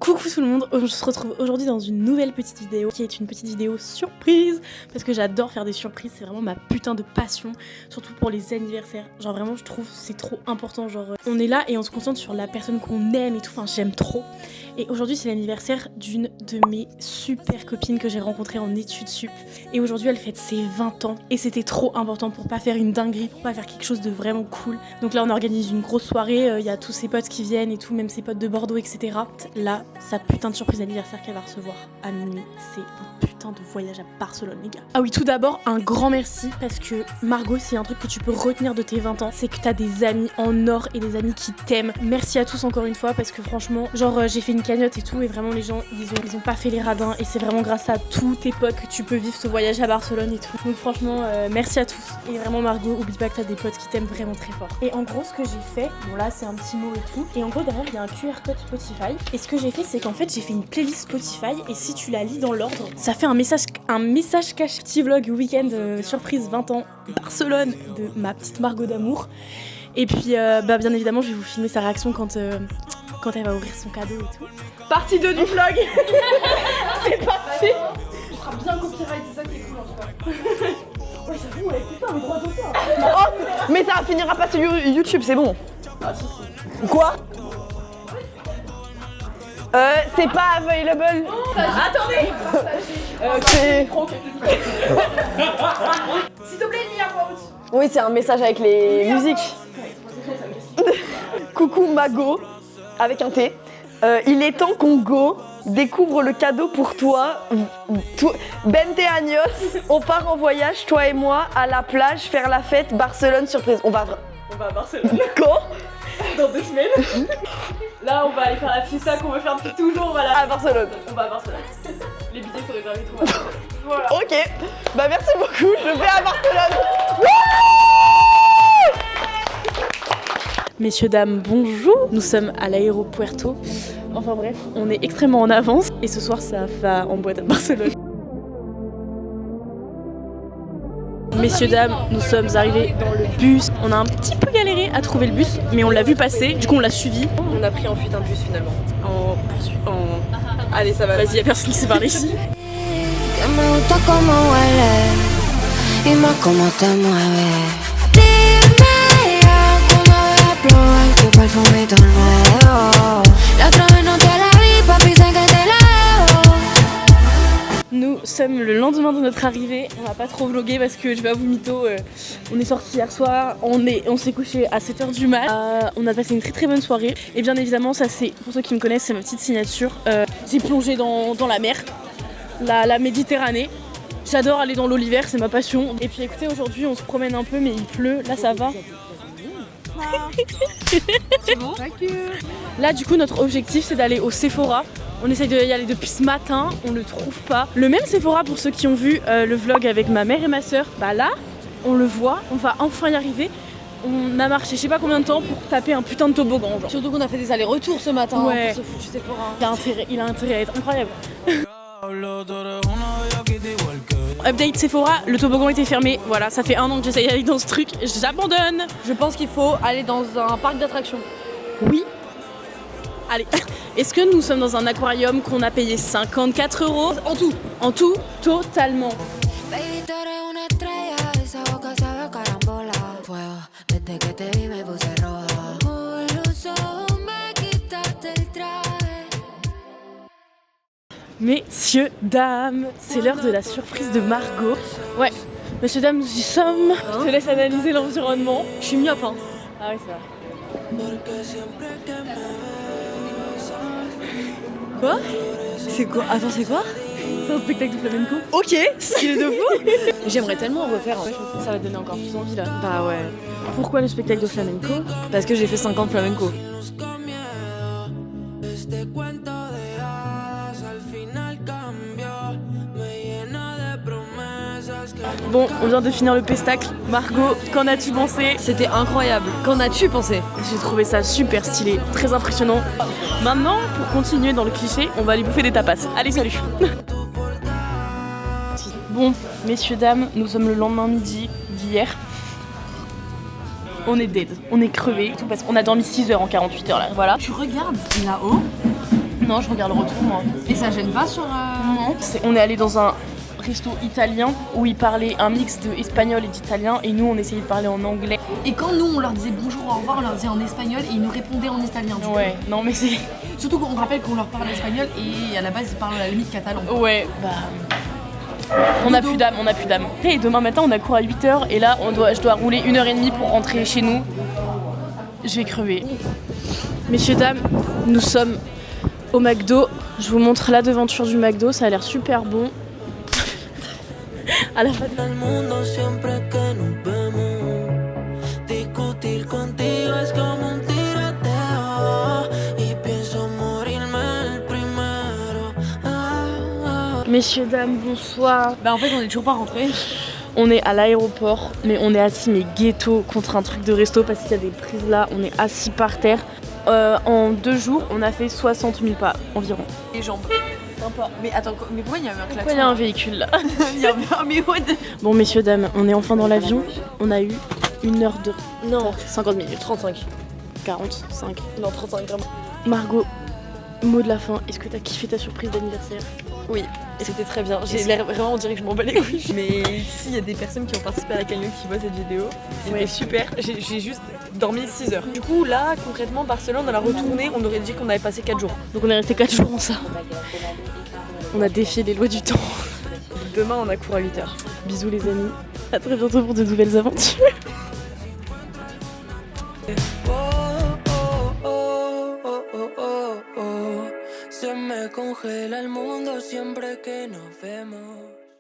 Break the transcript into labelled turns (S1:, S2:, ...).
S1: Coucou tout le monde, on se retrouve aujourd'hui dans une nouvelle petite vidéo qui est une petite vidéo surprise parce que j'adore faire des surprises, c'est vraiment ma putain de passion, surtout pour les anniversaires. Genre vraiment je trouve c'est trop important, genre on est là et on se concentre sur la personne qu'on aime et tout, enfin j'aime trop. Et aujourd'hui c'est l'anniversaire d'une de mes super copines que j'ai rencontrées en études sup et aujourd'hui elle fête ses 20 ans et c'était trop important pour pas faire une dinguerie, pour pas faire quelque chose de vraiment cool. Donc là on organise une grosse soirée, y a tous ses potes qui viennent et tout, même ses potes de Bordeaux etc. Là, sa putain de surprise d'anniversaire qu'elle va recevoir à minuit, c'est un putain de voyage à Barcelone les gars. Ah oui, tout d'abord un grand merci parce que Margot, s'il y a un truc que tu peux retenir de tes 20 ans, c'est que t'as des amis en or et des amis qui t'aiment. Merci à tous encore une fois parce que franchement, genre j'ai fait une cagnotte et tout et vraiment les gens ils ont pas fait les radins et c'est vraiment grâce à tous tes potes que tu peux vivre ce voyage à Barcelone et tout. Donc franchement merci à tous et vraiment Margot, oublie pas que t'as des potes qui t'aiment vraiment très fort. Et en gros ce que j'ai fait, bon là c'est un petit mot et tout, et en gros derrière il y a un QR code Spotify et ce que j'ai fait c'est qu'en fait j'ai fait une playlist Spotify et si tu la lis dans l'ordre, ça fait un message caché, petit vlog week-end surprise 20 ans Barcelone de ma petite Margot d'amour. Et puis bien évidemment je vais vous filmer sa réaction quand elle va ouvrir son cadeau et tout. Partie 2 du vlog. C'est parti.
S2: Tu seras bien copyright, c'est ça qui est cool en tout cas.
S1: Ouais j'avoue, ouais, putain mais droit d'auteur.
S2: Oh, mais ça finira pas sur YouTube, c'est bon.
S1: Ah si si.
S2: Quoi? C'est pas available.
S1: Attendez.
S2: C'est...
S1: S'il te plaît, lis à voix haute.
S2: Oui, c'est un message avec les musiques. Coucou Mago, avec un T. Il est temps qu'on go. Découvre le cadeau pour toi. Bente años. On part en voyage, toi et moi, à la plage, faire la fête, Barcelone surprise. On va
S1: à Barcelone.
S2: Quand?
S1: Dans 2 semaines. Là, on va aller faire la fiesta qu'on veut faire depuis toujours. Voilà.
S2: À Barcelone.
S1: On va à Barcelone. Les billets sont réservés tout va. Voilà.
S2: Ok. Bah merci beaucoup. Je vais à Barcelone.
S1: Messieurs, dames, bonjour. Nous sommes à l'aéropuerto. Enfin bref, on est extrêmement en avance. Et ce soir, ça va en boîte à Barcelone. Messieurs, dames, nous sommes arrivés dans le bus. On a un petit peu galéré à trouver le bus, mais on l'a vu passer, du coup on l'a suivi.
S2: On a pris en fuite un bus finalement. Allez, ça va.
S1: Vas-y, y'a personne qui sait parler ici. Nous sommes le lendemain de notre arrivée, on va pas trop vlogger parce que je vais à vous mytho, on est sorti hier soir, on s'est couché à 7h du mat, on a passé une très bonne soirée et bien évidemment ça c'est, pour ceux qui me connaissent, c'est ma petite signature, j'ai plongé dans la mer, la Méditerranée, j'adore aller dans l'eau l'hiver, c'est ma passion et puis écoutez aujourd'hui on se promène un peu mais il pleut, là ça va. C'est bon. Là du coup notre objectif c'est d'aller au Sephora. On essaye d'y aller depuis ce matin, on le trouve pas. Le même Sephora pour ceux qui ont vu le vlog avec ma mère et ma soeur. Bah là, on le voit, on va enfin y arriver. On a marché je sais pas combien de temps pour taper un putain de toboggan. Genre.
S2: Surtout qu'on a fait des allers-retours ce matin
S1: ouais.
S2: pour ce foutu Sephora.
S1: Il a intérêt à être incroyable. Update Sephora, le toboggan était fermé. Voilà, ça fait 1 an que j'essaye d'aller dans ce truc. J'abandonne.
S2: Je pense qu'il faut aller dans un parc d'attractions.
S1: Oui. Allez, est-ce que nous sommes dans un aquarium qu'on a payé 54 € en tout? En tout, totalement. Messieurs, dames, c'est l'heure de la surprise de Margot. Ouais, messieurs, dames, nous y sommes. Je te laisse analyser l'environnement. Je suis myope, hein. Ah oui, c'est vrai. Quoi?
S2: C'est quoi? Attends, c'est quoi?
S1: C'est un spectacle de flamenco.
S2: Ok, stylé de fou.
S1: J'aimerais tellement en refaire. Ouais, je pense que ça va te donner encore plus envie là. Bah ouais. Pourquoi le spectacle de flamenco?
S2: Parce que j'ai fait 5 ans de flamenco.
S1: Bon, on vient de finir le pestacle. Margot, qu'en as-tu pensé?
S2: C'était incroyable. Qu'en as-tu pensé?
S1: J'ai trouvé ça super stylé, très impressionnant. Maintenant, pour continuer dans le cliché, on va aller bouffer des tapas. Allez, salut. Bon, messieurs, dames, nous sommes le lendemain midi d'hier. On est dead, on est crevé, tout parce qu'on a dormi 6 heures en 48 heures là, voilà.
S2: Tu regardes là-haut,
S1: Non, je regarde le retour moi.
S3: Et ça gêne pas sur...
S1: Non. On est allé dans un resto italien où ils parlaient un mix de espagnol et d'italien et nous on essayait de parler en anglais.
S3: Et quand nous on leur disait bonjour, au revoir, on leur disait en espagnol et ils nous répondaient en italien.
S1: Ouais, non mais c'est...
S3: Surtout qu'on rappelle qu'on leur parle espagnol et à la base ils parlent à la limite catalan.
S1: Ouais, bah... On a plus d'âme, on a plus d'âme. Et demain matin on a cours à 8h et là je dois rouler 1h30 pour rentrer chez nous. Je vais crever. Messieurs, dames, nous sommes au McDo. Je vous montre la devanture du McDo, ça a l'air super bon. À la fin. Messieurs, dames, bonsoir.
S3: Bah en fait on est toujours pas rentrés.
S1: On est à l'aéroport, mais on est assis mais ghetto contre un truc de resto parce qu'il y a des prises là, on est assis par terre. En 2 jours, on a fait 60 000 pas environ.
S3: Les jambes. Sympa. Mais attends, mais pourquoi il y a eu un klaxon?
S1: Pourquoi il y a un véhicule là?
S3: Il y a un mais what?
S1: Bon messieurs, dames, on est enfin dans l'avion. On a eu 1 heure de...
S2: Non,
S1: 50 minutes.
S2: 35.
S1: 45.
S2: Non, 35 vraiment.
S1: Margot, mot de la fin, est-ce que t'as kiffé ta surprise d'anniversaire?
S2: Oui, c'était très bien. J'ai l'air vraiment, on dirait que je m'en bats les couilles. Mais s'il y a des personnes qui ont participé à la cagnotte qui voient cette vidéo, c'était super. J'ai juste dormi 6 heures. Du coup, là, concrètement, Barcelone, on a retourné, on aurait dit qu'on avait passé 4 jours.
S1: Donc on est resté 4 jours en ça. On a défié les lois du temps.
S2: Demain, on a cours à 8h.
S1: Bisous les amis, à très bientôt pour de nouvelles aventures.
S4: Se me congela el mundo siempre que nos vemos.